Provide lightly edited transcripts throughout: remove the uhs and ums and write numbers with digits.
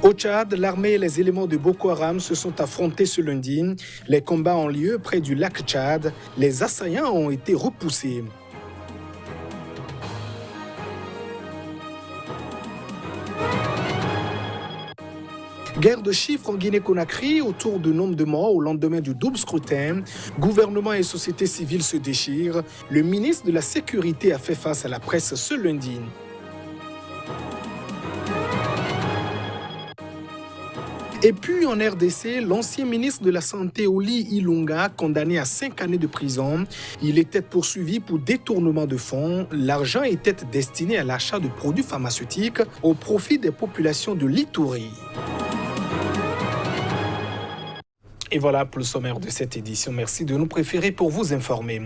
Au Tchad, l'armée et les éléments de Boko Haram se sont affrontés ce lundi. Les combats ont lieu près du lac Tchad. Les assaillants ont été repoussés. Guerre de chiffres en Guinée-Conakry autour du nombre de morts au lendemain du double scrutin. Gouvernement et société civile se déchirent. Le ministre de la Sécurité a fait face à la presse ce lundi. Et puis en RDC, l'ancien ministre de la Santé Oli Ilunga, condamné à 5 années de prison. Il était poursuivi pour détournement de fonds. L'argent était destiné à l'achat de produits pharmaceutiques au profit des populations de l'Itourie. Et voilà pour le sommaire de cette édition. Merci de nous préférer pour vous informer.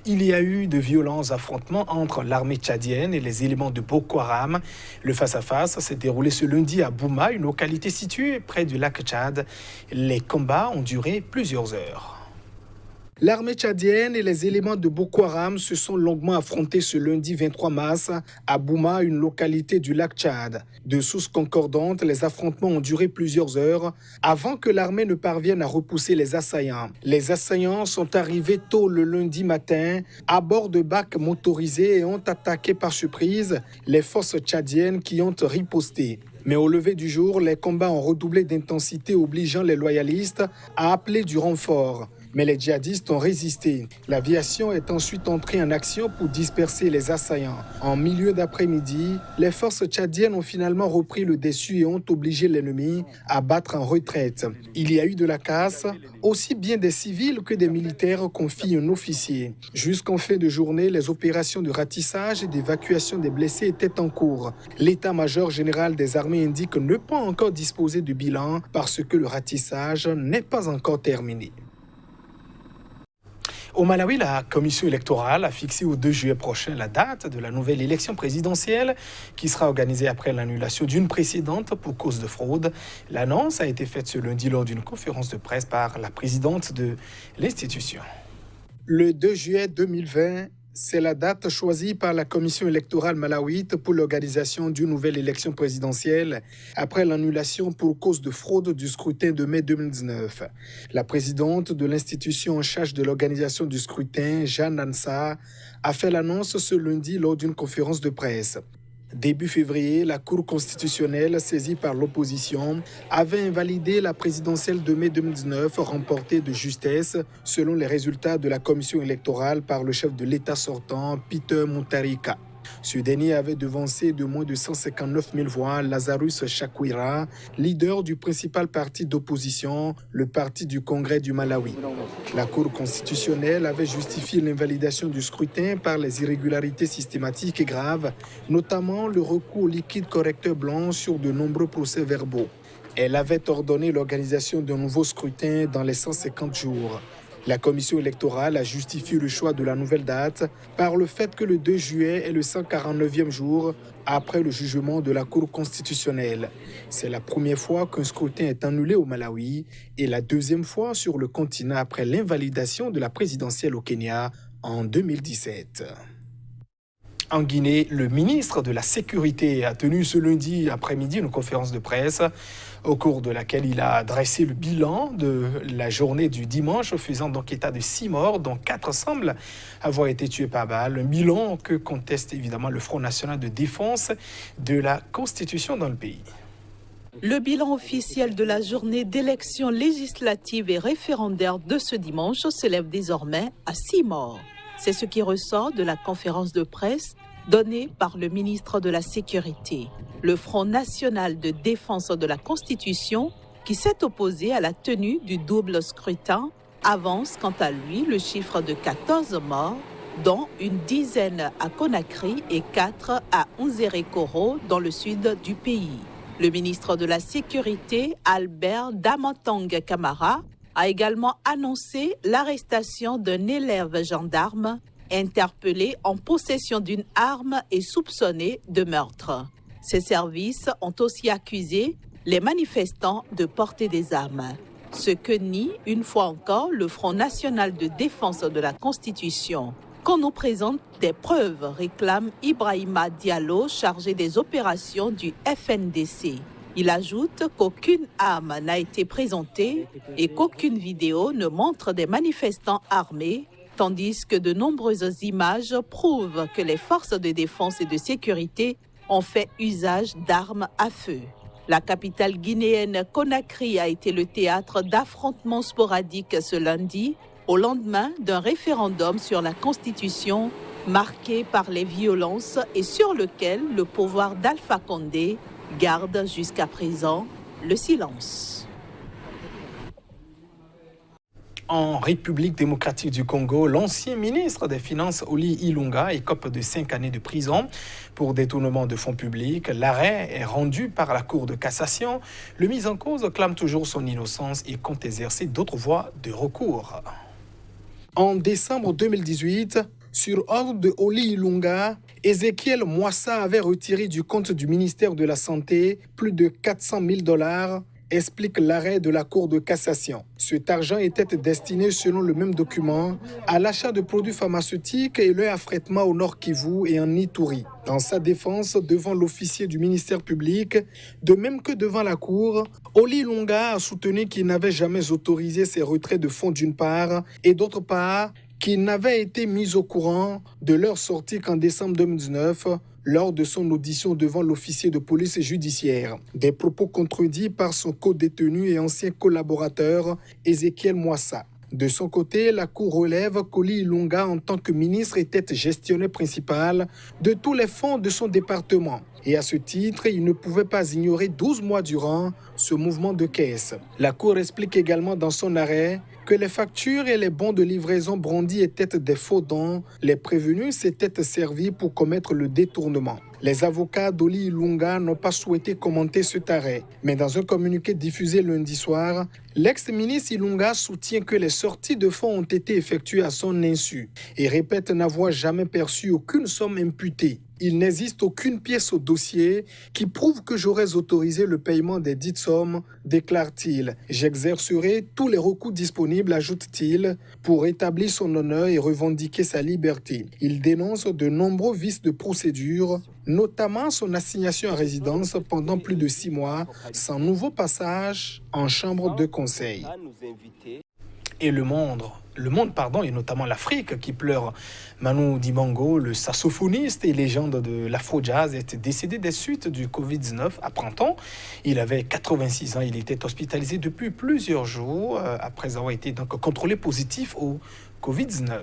Il y a eu de violents affrontements entre l'armée tchadienne et les éléments de Boko Haram. Le face-à-face s'est déroulé ce lundi à Bouma, une localité située près du lac Tchad. Les combats ont duré plusieurs heures. L'armée tchadienne et les éléments de Boko Haram se sont longuement affrontés ce lundi 23 mars à Bouma, une localité du lac Tchad. De sources concordantes, les affrontements ont duré plusieurs heures avant que l'armée ne parvienne à repousser les assaillants. Les assaillants sont arrivés tôt le lundi matin à bord de bacs motorisés et ont attaqué par surprise les forces tchadiennes qui ont riposté. Mais au lever du jour, les combats ont redoublé d'intensité, obligeant les loyalistes à appeler du renfort. Mais les djihadistes ont résisté. L'aviation est ensuite entrée en action pour disperser les assaillants. En milieu d'après-midi, les forces tchadiennes ont finalement repris le dessus et ont obligé l'ennemi à battre en retraite. Il y a eu de la casse, aussi bien des civils que des militaires, confie un officier. Jusqu'en fin de journée, les opérations de ratissage et d'évacuation des blessés étaient en cours. L'état-major général des armées indique ne pas encore disposer de bilan parce que le ratissage n'est pas encore terminé. Au Malawi, la commission électorale a fixé au 2 juillet prochain la date de la nouvelle élection présidentielle qui sera organisée après l'annulation d'une précédente pour cause de fraude. L'annonce a été faite ce lundi lors d'une conférence de presse par la présidente de l'institution. Le 2 juillet 2020, c'est la date choisie par la commission électorale malawite pour l'organisation d'une nouvelle élection présidentielle après l'annulation pour cause de fraude du scrutin de mai 2019. La présidente de l'institution en charge de l'organisation du scrutin, Jeanne Ansah, a fait l'annonce ce lundi lors d'une conférence de presse. Début février, la Cour constitutionnelle, saisie par l'opposition, avait invalidé la présidentielle de mai 2019 remportée de justesse selon les résultats de la commission électorale par le chef de l'État sortant, Peter Mutharika. Ce dernier avait devancé de moins de 159 000 voix Lazarus Chakwera, leader du principal parti d'opposition, le Parti du Congrès du Malawi. La Cour constitutionnelle avait justifié l'invalidation du scrutin par les irrégularités systématiques et graves, notamment le recours au liquide correcteur blanc sur de nombreux procès-verbaux. Elle avait ordonné l'organisation d'un nouveau scrutin dans les 150 jours. La commission électorale a justifié le choix de la nouvelle date par le fait que le 2 juillet est le 149e jour après le jugement de la Cour constitutionnelle. C'est la première fois qu'un scrutin est annulé au Malawi et la deuxième fois sur le continent après l'invalidation de la présidentielle au Kenya en 2017. En Guinée, le ministre de la Sécurité a tenu ce lundi après-midi une conférence de presse au cours de laquelle il a dressé le bilan de la journée du dimanche, faisant donc état de 6 morts, dont 4 semblent avoir été tués par balle. Un bilan que conteste évidemment le Front national de défense de la Constitution dans le pays. Le bilan officiel de la journée d'élections législatives et référendaires de ce dimanche s'élève désormais à 6 morts. C'est ce qui ressort de la conférence de presse donnée par le ministre de la Sécurité. Le Front national de défense de la Constitution, qui s'est opposé à la tenue du double scrutin, avance quant à lui le chiffre de 14 morts, dont une dizaine à Conakry et 4 à Unzerekoro dans le sud du pays. Le ministre de la Sécurité, Albert Damantang Camara, a également annoncé l'arrestation d'un élève gendarme interpellé en possession d'une arme et soupçonné de meurtre. Ses services ont aussi accusé les manifestants de porter des armes, ce que nie une fois encore le Front national de défense de la Constitution. Qu'on nous présente des preuves, réclame Ibrahima Diallo, chargé des opérations du FNDC. Il ajoute qu'aucune arme n'a été présentée et qu'aucune vidéo ne montre des manifestants armés, tandis que de nombreuses images prouvent que les forces de défense et de sécurité ont fait usage d'armes à feu. La capitale guinéenne Conakry a été le théâtre d'affrontements sporadiques ce lundi, au lendemain d'un référendum sur la Constitution marqué par les violences et sur lequel le pouvoir d'Alpha Condé garde jusqu'à présent le silence. En République démocratique du Congo, l'ancien ministre des Finances Oli Ilunga écope de 5 années de prison pour détournement de fonds publics. L'arrêt est rendu par la Cour de cassation. Le mis en cause clame toujours son innocence et compte exercer d'autres voies de recours. En décembre 2018, sur ordre de Oli Ilunga, Ezekiel Mwassa avait retiré du compte du ministère de la Santé plus de 400 000 $, explique l'arrêt de la Cour de cassation. Cet argent était destiné, selon le même document, à l'achat de produits pharmaceutiques et leur affrètement au Nord Kivu et en Ituri. Dans sa défense devant l'officier du ministère public, de même que devant la Cour, Oli Ilunga a soutenu qu'il n'avait jamais autorisé ces retraits de fonds d'une part et d'autre part, qu'il n'avait été mis au courant de leur sortie qu'en décembre 2019 lors de son audition devant l'officier de police judiciaire. Des propos contredits par son co-détenu et ancien collaborateur Ezekiel Mwassa. De son côté, la Cour relève qu'Oli Ilunga, en tant que ministre, était gestionnaire principal de tous les fonds de son département. Et à ce titre, il ne pouvait pas ignorer 12 mois durant ce mouvement de caisse. La Cour explique également dans son arrêt que les factures et les bons de livraison brandis étaient des faux dons. Les prévenus s'étaient servis pour commettre le détournement. Les avocats d'Oli Ilunga n'ont pas souhaité commenter cet arrêt. Mais dans un communiqué diffusé lundi soir, l'ex-ministre Ilunga soutient que les sorties de fonds ont été effectuées à son insu et répète n'avoir jamais perçu aucune somme imputée. Il n'existe aucune pièce au dossier qui prouve que j'aurais autorisé le paiement des dites sommes, déclare-t-il. J'exercerai tous les recours disponibles, ajoute-t-il, pour établir son honneur et revendiquer sa liberté. Il dénonce de nombreux vices de procédure, notamment son assignation à résidence pendant plus de 6 mois, sans nouveau passage en chambre de conseil. Et le monde, et notamment l'Afrique, qui pleure. Manu Dibango, le saxophoniste et légende de l'afro-jazz, est décédé des suites du Covid-19 à printemps. Il avait 86 ans, il était hospitalisé depuis plusieurs jours après avoir été donc contrôlé positif au Covid-19.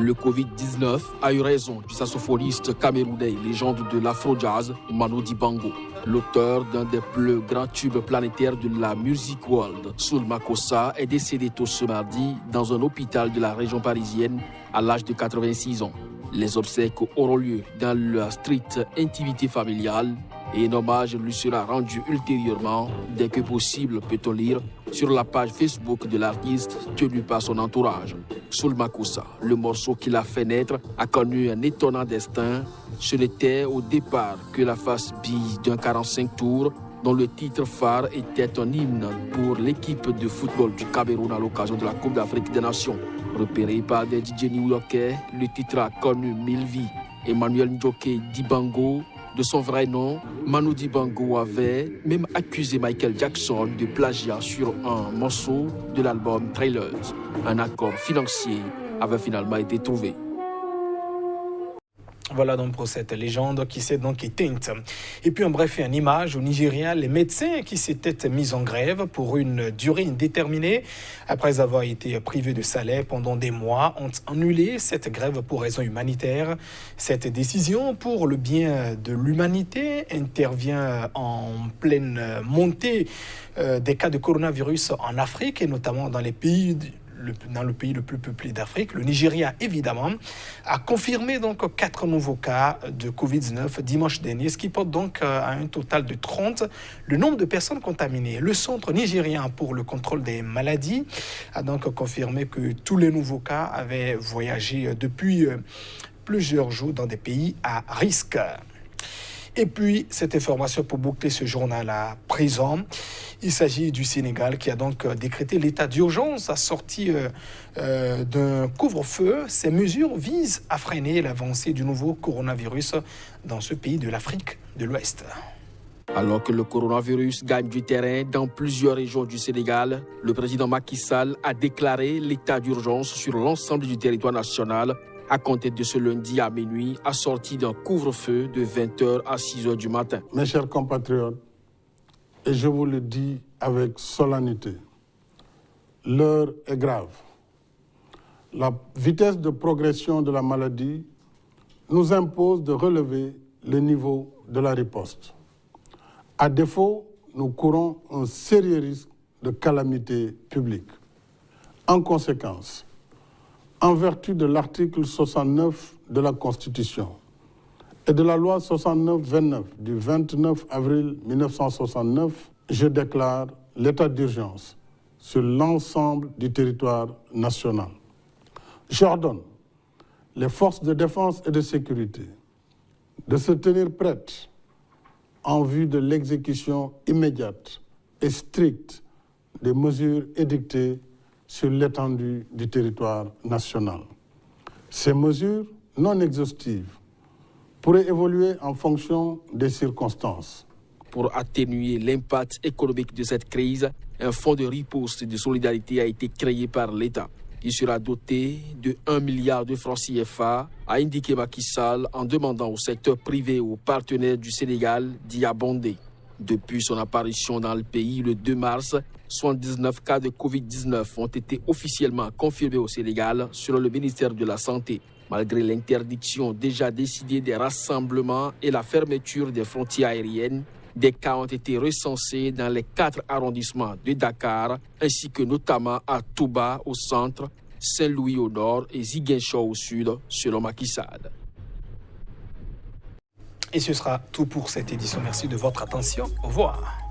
Le Covid-19 a eu raison du saxophoniste camerounais, légende de l'afro-jazz, Manu Dibango. L'auteur d'un des plus grands tubes planétaires de la music world, Soul Makossa, est décédé tôt ce mardi dans un hôpital de la région parisienne à l'âge de 86 ans. Les obsèques auront lieu dans la stricte intimité familiale et un hommage lui sera rendu ultérieurement, dès que possible, peut-on lire, sur la page Facebook de l'artiste tenue par son entourage. Soul Makossa, le morceau qui l'a fait naître, a connu un étonnant destin. Ce n'était au départ que la face B d'un 45 tours dont le titre phare était un hymne pour l'équipe de football du Cameroun à l'occasion de la Coupe d'Afrique des Nations. Repéré par des DJ new-yorkais, le titre a connu 1000 vies. Emmanuel Njoke Dibango, de son vrai nom, Manu Dibango avait même accusé Michael Jackson de plagiat sur un morceau de l'album Trailers. Un accord financier avait finalement été trouvé. Voilà donc pour cette légende qui s'est donc éteinte. Et puis en bref, en image, au Nigeria, les médecins qui s'étaient mis en grève pour une durée indéterminée, après avoir été privés de salaire pendant des mois, ont annulé cette grève pour raison humanitaire. Cette décision pour le bien de l'humanité intervient en pleine montée des cas de coronavirus en Afrique et notamment dans le pays le plus peuplé d'Afrique. Le Nigeria, évidemment, a confirmé donc 4 nouveaux cas de Covid-19 dimanche dernier, ce qui porte donc à un total de 30 le nombre de personnes contaminées. Le Centre nigérien pour le contrôle des maladies a donc confirmé que tous les nouveaux cas avaient voyagé depuis plusieurs jours dans des pays à risque. Et puis, cette information pour boucler ce journal à présent, il s'agit du Sénégal qui a donc décrété l'état d'urgence assorti d'un couvre-feu. Ces mesures visent à freiner l'avancée du nouveau coronavirus dans ce pays de l'Afrique de l'Ouest. Alors que le coronavirus gagne du terrain dans plusieurs régions du Sénégal, le président Macky Sall a déclaré l'état d'urgence sur l'ensemble du territoire national à compter de ce lundi à minuit, assorti d'un couvre-feu de 20h à 6h du matin. Mes chers compatriotes, et je vous le dis avec solennité, l'heure est grave. La vitesse de progression de la maladie nous impose de relever le niveau de la riposte. À défaut, nous courons un sérieux risque de calamité publique. En conséquence, en vertu de l'article 69 de la Constitution et de la loi 69-29 du 29 avril 1969, je déclare l'état d'urgence sur l'ensemble du territoire national. J'ordonne les forces de défense et de sécurité de se tenir prêtes en vue de l'exécution immédiate et stricte des mesures édictées sur l'étendue du territoire national. Ces mesures non exhaustives pourraient évoluer en fonction des circonstances. Pour atténuer l'impact économique de cette crise, un fonds de riposte et de solidarité a été créé par l'État. Il sera doté de 1 milliard de francs CFA, a indiqué Macky Sall en demandant au secteur privé et aux partenaires du Sénégal d'y abonder. Depuis son apparition dans le pays le 2 mars, 79 cas de Covid-19 ont été officiellement confirmés au Sénégal, selon le ministère de la Santé. Malgré l'interdiction déjà décidée des rassemblements et la fermeture des frontières aériennes, des cas ont été recensés dans les 4 arrondissements de Dakar, ainsi que notamment à Touba au centre, Saint-Louis au nord et Ziguinchor au sud, selon Macky Sall. Et ce sera tout pour cette édition. Merci de votre attention. Au revoir.